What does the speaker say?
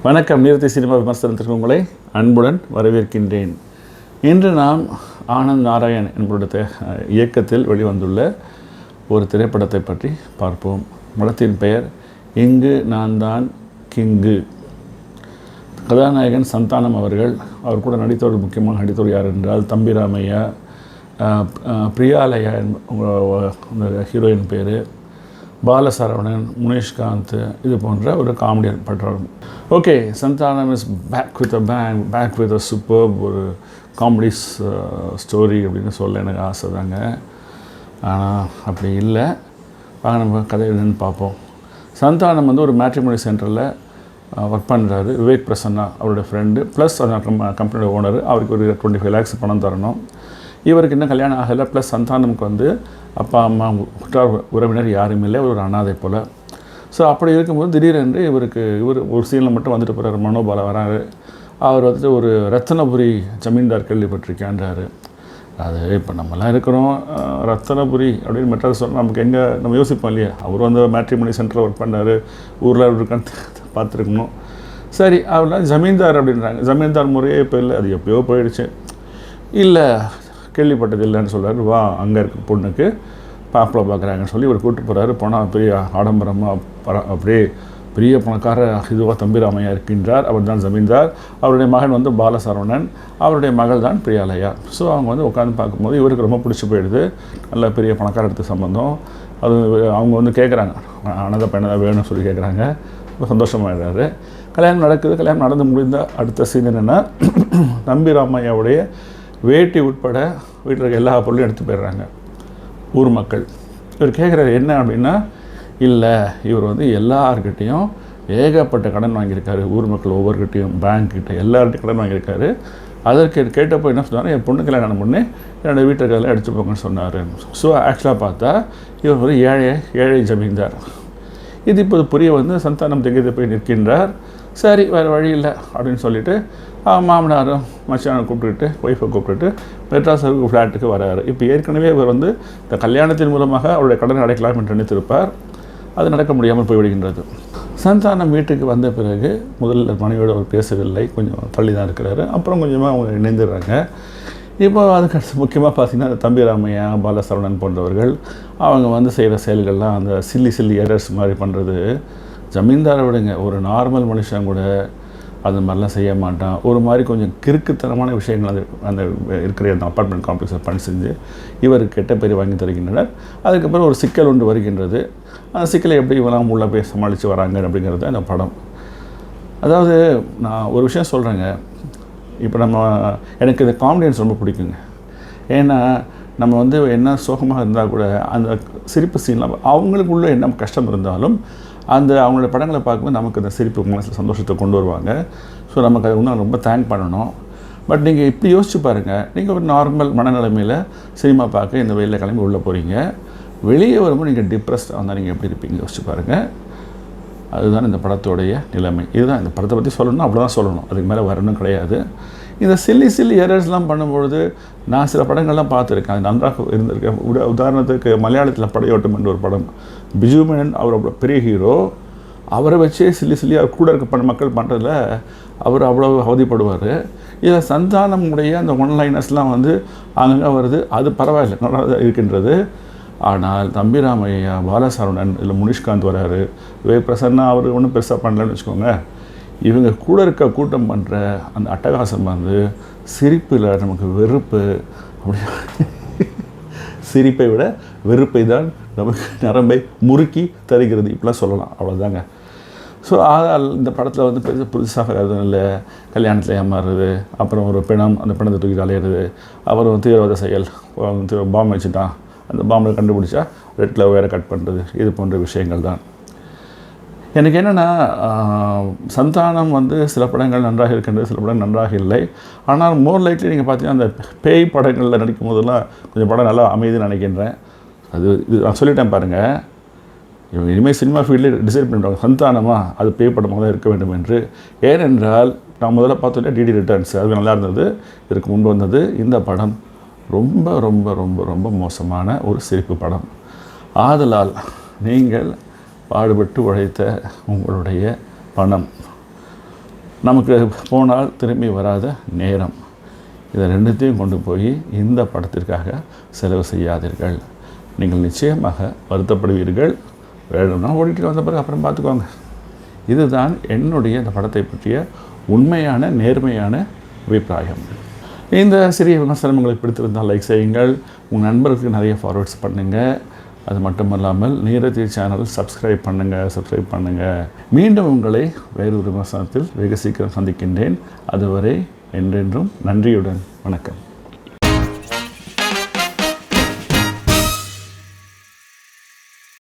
வணக்கம். நிறுத்தி சினிமா விமர்சனத்திற்கு உங்களை அன்புடன் வரவேற்கின்றேன். இன்று நாம் ஆனந்த் நாராயண் என்பவருடைய இயக்கத்தில் வெளிவந்துள்ள ஒரு திரைப்படத்தை பற்றி பார்ப்போம். படத்தின் பெயர் இங்கு நான் தான் கிங்கு. கதாநாயகன் சந்தானம் அவர்கள். அவர் கூட நடித்தவர், முக்கியமாக நடித்தவர் யார் என்றால் தம்பிராமையா, பிரியாலயா ஹீரோயின் பேர், பாலசரவணன், முனேஷ்காந்த், இது போன்ற ஒரு காமெடியன் படம். Okay, Santhanam is back with a bang, back with a super ஒரு காமெடி ஸ்டோரி அப்படின்னு சொல்ல எனக்கு ஆசை தாங்க. ஆனால் அப்படி இல்லை. வாங்க நம்ம கதை என்னன்னு பார்ப்போம். சந்தானம் வந்து ஒரு மேட்ரிமோனி சென்டரில் ஒர்க் பண்ணுறாரு. விவேக் பிரசன்னா அவருடைய ஃப்ரெண்டு, ப்ளஸ் அந்த கம்பெனியோட ஓனர். அவருக்கு ஒரு 25 lakhs பணம் தரணும். இவருக்கு இன்னும் கல்யாணம் ஆகலை. ப்ளஸ் சந்தானமுக்கு வந்து அப்பா அம்மா உற்றார் உறவினர் யாரும் இல்லை, ஒரு அனாதை போல். ஸோ அப்படி இருக்கும்போது திடீரென்று இவர் ஒரு சீனில் மட்டும் வந்துட்டு போகிறார். மனோபாலா வராரு. அவர் வந்துட்டு ஒரு ரத்தனபுரி ஜமீன்தார் கேள்விப்பட்டிருக்கேன்றாரு. அது இப்போ நம்மலாம் இருக்கிறோம் ரத்தனபுரி அப்படின்னு மெட்ராஸ் சொன்னால் நமக்கு எங்கே நம்ம யோசிப்போம் இல்லையா. அவர் வந்து மேட்ரிமோனி சென்டரில் ஒர்க் பண்ணார், ஊரில் இருக்கான்னு பார்த்துருக்கணும். சரி, அவர்லாம் ஜமீன்தார் அப்படின்றாங்க. ஜமீன்தார் முறையே இப்போ இல்லை, அது எப்போயோ போயிடுச்சு. இல்லை, கேள்விப்பட்டது இல்லைன்னு சொல்கிறாரு. வா, அங்கே இருக்க பொண்ணுக்கு பாப்பில் பார்க்குறாங்கன்னு சொல்லி இவர் கூப்பிட்டு போகிறாரு. போனால் பெரிய ஆடம்பரமாக அப்படியே பெரிய பணக்கார இதுவாக தம்பிராமையா இருக்கின்றார். அவர் தான் ஜமீன்தார். அவருடைய மகன் வந்து பாலசரவணன், அவருடைய மகள் தான் பிரியாலயா. ஸோ அவங்க வந்து உட்காந்து பார்க்கும்போது இவருக்கு ரொம்ப பிடிச்சி போயிடுது. நல்ல பெரிய பணக்கார எடுத்து சம்பந்தம். அது அவங்க வந்து கேட்குறாங்க, அனந்த பையனை தான் வேணும்னு சொல்லி கேட்குறாங்க. ரொம்ப சந்தோஷமாகிடுறாரு. கல்யாணம் நடக்குது. கல்யாணம் நடந்து முடிந்த அடுத்த சீன் என்னென்னா, தம்பிராமையாவுடைய வேட்டி உட்பட வீட்டில் இருக்க எல்லா பொருளையும் எடுத்து போயிடுறாங்க ஊர் மக்கள். இவர் கேட்குறாரு என்ன அப்படின்னா, இல்லை, இவர் வந்து எல்லார்கிட்டையும் ஏகப்பட்ட கடன் வாங்கியிருக்காரு. ஊர் மக்கள் ஒவ்வொருக்கிட்டையும், பேங்க்கிட்ட எல்லார்கிட்டையும் கடன் வாங்கியிருக்காரு. அதற்கு கேட்டப்போ என்ன சொன்னார், என் பொண்ணு கல்யாணம் பண்ணி என்னோடய வீட்டுக்கெல்லாம் எடுத்து போங்கன்னு சொன்னார். ஸோ ஆக்சுவலாக பார்த்தா இவர் ஒரு ஏழை ஜமீன்தார். இது இப்போது புரிய வந்து சந்தானம் திகைத்து போய் நிற்கின்றார். சரி, வேறு வழி இல்லை அப்படின்னு சொல்லிவிட்டு மாமனாரும் மச்சானை கூப்பிட்டுக்கிட்டு, ஒய்ஃபை கூப்பிட்டுட்டு மெட்ராஸருக்கு ஃப்ளாட்டுக்கு வராரு. இப்போ ஏற்கனவே இவர் வந்து இந்த கல்யாணத்தின் மூலமாக அவருடைய கடனை அடைக்கலாம் என்று நினைத்திருப்பார். அது நடக்க முடியாமல் போய்விடுகின்றது. சந்தானம் வீட்டுக்கு வந்த பிறகு முதல்ல மனைவியோடு அவர் பேசவில்லை, கொஞ்சம் தள்ளி தான் இருக்கிறாரு. அப்புறம் கொஞ்சமாக அவங்க இணைந்துடுறாங்க. இப்போ அதுக்கு முக்கியமாக பார்த்திங்கன்னா அந்த தம்பிராமையா, பாலசரவணன் போன்றவர்கள் அவங்க வந்து செய்கிற செயல்கள்லாம் அந்த சில்லி எரர்ஸ் மாதிரி பண்ணுறது. ஜமீன்தாரை விடுங்க, ஒரு நார்மல் மனுஷன் கூட அது மாதிரிலாம் செய்ய மாட்டான். ஒரு மாதிரி கொஞ்சம் கிறுக்குத்தனமான விஷயங்கள் அந்த இருக்கிற அந்த அப்பார்ட்மெண்ட் காம்ப்ளெக்ஸை பண்ணி செஞ்சு இவர் கெட்ட பேர் வாங்கி தருகின்றனர். அதுக்கப்புறம் ஒரு சிக்கல் ஒன்று வருகின்றது. அந்த சிக்கலை எப்படி இவெல்லாம் உள்ளே போய் சமாளித்து வராங்க அப்படிங்கிறது அந்த படம். அதாவது நான் ஒரு விஷயம் சொல்கிறேங்க. இப்போ எனக்கு இந்த காமெடியன்ஸ் ரொம்ப பிடிக்குங்க. ஏன்னா நம்ம வந்து என்ன சோகமாக இருந்தால் கூட அந்த சிரிப்பு சீனில் அவங்களுக்குள்ளே என்ன கஷ்டம் இருந்தாலும் அந்த அவங்களோட படங்களை பார்க்கும்போது நமக்கு அந்த சிரிப்பு மனசில் சந்தோஷத்தை கொண்டு வருவாங்க. ஸோ நமக்கு அது இன்னும் ரொம்ப தேங்க் பண்ணணும். பட் நீங்கள் இப்படி யோசிச்சு பாருங்கள், நீங்கள் ஒரு நார்மல் மனநிலைமையில் சினிமா பார்க்க இந்த வெயிலில் கிளம்பி உள்ளே போகிறீங்க. வெளியே வரும்போது நீங்கள் டிப்ரெஸ்டாக வந்தால் நீங்கள் எப்படி இருப்பீங்க யோசிச்சு பாருங்கள். அதுதான் இந்த படத்தோடைய நிலைமை. இதுதான் இந்த படத்தை பற்றி சொல்லணும்னா அப்படி தான் சொல்லணும், அதுக்கு மேலே வரணும் கிடையாது. இந்த சில்லி எரர்ஸ்லாம் பண்ணும்பொழுது நான் சில படங்கள்லாம் பார்த்துருக்கேன், அது நன்றாக இருந்திருக்கேன். உதாரணத்துக்கு மலையாளத்தில் படையோட்டம் என்ற ஒரு படம். பிஜு மேனன் அவர் பெரிய ஹீரோ. அவரை வச்சே சில்லியாக கூட இருக்க மக்கள் பண்ணுறதுல அவர் அவ்வளோ அவதிப்படுவார். இதில் சந்தானமுடைய அந்த ஒன்லைனர்ஸ்லாம் வந்து அங்கங்கே வருது. அது பரவாயில்லை, நல்லா இருக்கின்றது. ஆனால் தம்பிராமையா, பாலசரவணன், இல்லை முனிஷ்காந்த் வராரு, பிரசன்னா அவர் ஒன்றும் பெருசாக பண்ணலன்னு வச்சுக்கோங்க. இவங்க கூட இருக்க கூட்டம் பண்ணுற அந்த அட்டகாசம் வந்து சிரிப்பில் நமக்கு வெறுப்பு, அப்படி சிரிப்பை விட வெறுப்பை தான் நமக்கு நரம்பை முறுக்கி தருகிறது, இப்படிலாம் சொல்லலாம். அவ்வளோதாங்க. ஸோ இந்த படத்தில் வந்து புதுசாக எதுவும் இல்லை. கல்யாணத்தில் ஏமாறுறது, அப்புறம் ஒரு பிணம், அந்த பிணத்தை தூக்கி அலையிறது, அப்புறம் தீவிரவாத செயல், பாம்பு வச்சுட்டான், அந்த பாம்பில் கண்டுபிடிச்சா ரெட்டில் வேறு கட் பண்ணுறது, இது போன்ற விஷயங்கள் தான். எனக்கு என்னென்னா, சந்தானம் வந்து சில படங்கள் நன்றாக இருக்கின்றது, சில படங்கள் நன்றாக இல்லை. ஆனால் மோர் லைட்லி நீங்கள் பார்த்தீங்கன்னா அந்த பேய் படங்களில் நடிக்கும் போதெல்லாம் கொஞ்சம் படம் நல்லா அமைதுன்னு நினைக்கின்றேன். இது நான் சொல்லிட்டேன் பாருங்கள். இவங்க இனிமேல் சினிமா ஃபீல்டில் டிசைட் பண்ணிவிடுவாங்க, சந்தானமாக அது பேய் படமாக தான் இருக்க வேண்டும் என்று. ஏனென்றால் நான் முதல்ல பார்த்தோன்னே டிடி ரிட்டர்ன்ஸ் அது நல்லா இருந்தது, இதுக்கு முன்பு வந்தது. இந்த படம் ரொம்ப ரொம்ப ரொம்ப ரொம்ப மோசமான ஒரு சிரிப்பு படம். ஆதலால் நீங்கள் பாடுபட்டு உழைத்த உங்களுடைய பணம் நமக்கு போனால் திரும்பி வராத நேரம், இதை ரெண்டுத்தையும் கொண்டு போய் இந்த படத்திற்காக செலவு செய்யாதீர்கள். நீங்கள் நிச்சயமாக வருத்தப்படுவீர்கள். வேணும்னா ஓடிட்டு வந்த பிறகு அப்புறம் பார்த்துக்கோங்க. இதுதான் என்னுடைய இந்த படத்தை பற்றிய உண்மையான நேர்மையான அபிப்பிராயம். இந்த சிறிய விமர்சனம் உங்களுக்கு பிடித்திருந்தால் லைக் செய்யுங்கள். உங்கள் நண்பர்களுக்கு நிறைய ஃபார்வர்ட்ஸ் பண்ணுங்கள். அது மட்டும் இல்லாமல் நீரஜ் சேனல் சப்ஸ்கிரைப் பண்ணுங்கள். மீண்டும் உங்களை வேறொரு விமர்சனத்தில் வெகு சீக்கிரம் சந்திக்கின்றேன். அதுவரை என்றென்றும் நன்றியுடன் வணக்கம்.